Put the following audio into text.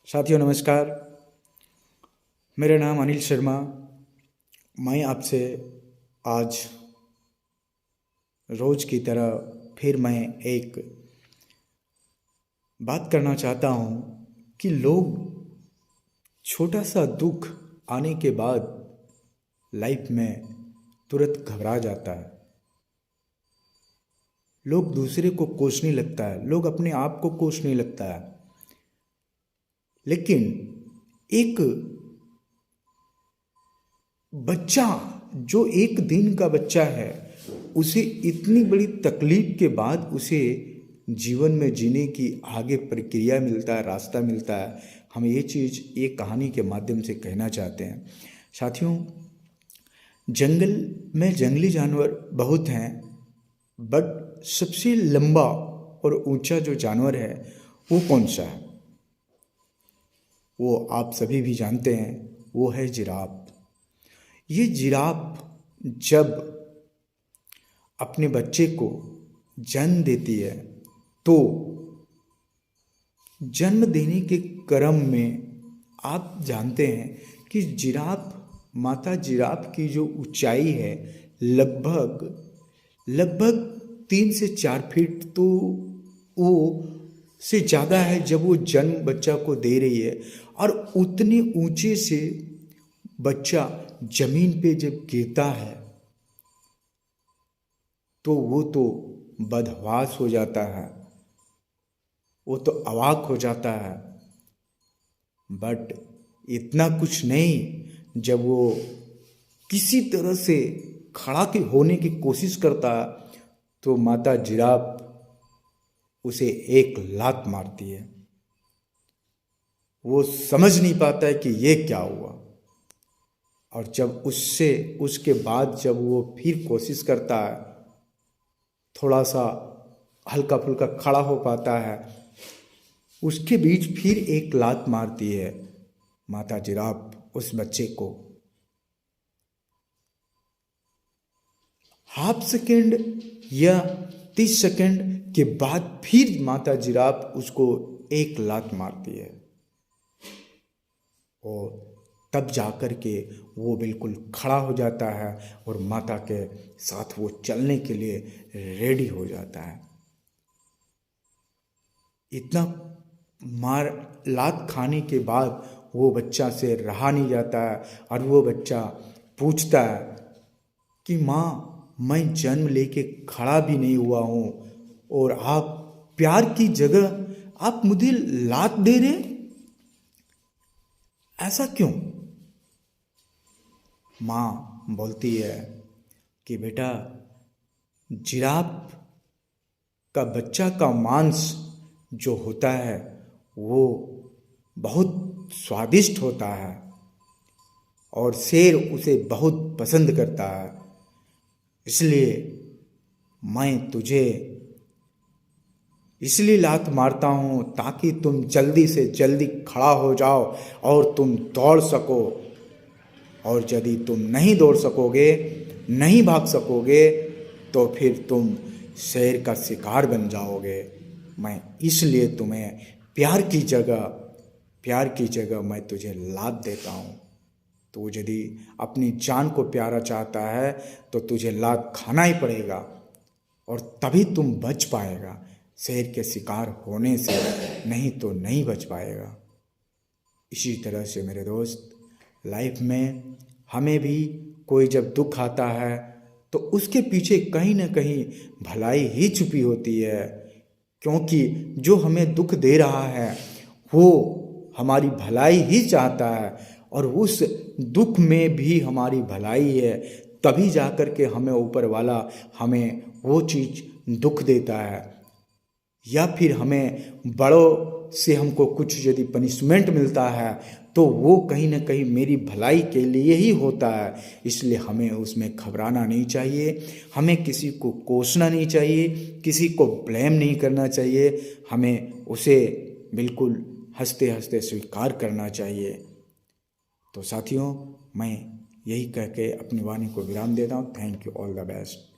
साथियों नमस्कार। मेरा नाम अनिल शर्मा। मैं आपसे आज रोज़ की तरह फिर मैं एक बात करना चाहता हूँ कि लोग छोटा सा दुख आने के बाद लाइफ में तुरंत घबरा जाता है। लोग दूसरे को कोसने लगता है, लोग अपने आप को कोसने लगता है। लेकिन एक बच्चा जो एक दिन का बच्चा है, उसे इतनी बड़ी तकलीफ के बाद उसे जीवन में जीने की आगे प्रक्रिया मिलता है, रास्ता मिलता है। हम ये चीज़ एक कहानी के माध्यम से कहना चाहते हैं। साथियों, जंगल में जंगली जानवर बहुत हैं, बट सबसे लंबा और ऊंचा जो जानवर है वो कौन सा है? वो आप सभी भी जानते हैं, वो है जिराफ। ये जिराफ जब अपने बच्चे को जन्म देती है तो जन्म देने के क्रम में आप जानते हैं कि माता जिराफ की जो ऊंचाई है लगभग 3 से 4 फीट तो वो से ज़्यादा है जब वो जन्म बच्चा को दे रही है। और उतने ऊंचे से बच्चा जमीन पे जब गिरता है तो वो तो बदहवास हो जाता है, वो तो अवाक हो जाता है। बट इतना कुछ नहीं, जब वो किसी तरह से खड़ा के होने की कोशिश करता तो माता जिराफ उसे एक लात मारती है। वो समझ नहीं पाता है कि ये क्या हुआ। और जब उसके बाद जब वो फिर कोशिश करता है, थोड़ा सा हल्का फुल्का खड़ा हो पाता है, उसके बीच फिर एक लात मारती है माता जिराफ उस बच्चे को। हाफ सेकेंड या 30 सेकेंड के बाद फिर माता जिराफ उसको एक लात मारती है और तब जाकर के वो बिल्कुल खड़ा हो जाता है और माता के साथ वो चलने के लिए रेडी हो जाता है। इतना लात खाने के बाद वो बच्चा से रहा नहीं जाता है और वो बच्चा पूछता है कि माँ, मैं जन्म लेके खड़ा भी नहीं हुआ हूँ और आप प्यार की जगह आप मुझे लात दे रहे, ऐसा क्यों? माँ बोलती है कि बेटा, जिराफ का बच्चा का मांस जो होता है वो बहुत स्वादिष्ट होता है और शेर उसे बहुत पसंद करता है। इसलिए मैं तुझे इसलिए लात मारता हूँ ताकि तुम जल्दी से जल्दी खड़ा हो जाओ और तुम दौड़ सको। और यदि तुम नहीं दौड़ सकोगे, नहीं भाग सकोगे, तो फिर तुम शेर का शिकार बन जाओगे। मैं इसलिए तुम्हें प्यार की जगह मैं तुझे लात देता हूँ। तो यदि अपनी जान को प्यारा चाहता है तो तुझे लात खाना ही पड़ेगा और तभी तुम बच पाएगा शेर के शिकार होने से, नहीं तो नहीं बच पाएगा। इसी तरह से मेरे दोस्त, लाइफ में हमें भी कोई जब दुख आता है तो उसके पीछे कहीं ना कहीं भलाई ही छुपी होती है, क्योंकि जो हमें दुख दे रहा है वो हमारी भलाई ही चाहता है और उस दुख में भी हमारी भलाई है। तभी जाकर के हमें ऊपर वाला हमें वो चीज़ दुख देता है, या फिर हमें बड़ों से हमको कुछ यदि पनिशमेंट मिलता है तो वो कहीं ना कहीं मेरी भलाई के लिए ही होता है। इसलिए हमें उसमें घबराना नहीं चाहिए, हमें किसी को कोसना नहीं चाहिए, किसी को ब्लेम नहीं करना चाहिए। हमें उसे बिल्कुल हंसते हंसते स्वीकार करना चाहिए। तो साथियों, मैं यही कह के अपनी वाणी को विराम देता हूँ। Thank you, all the best.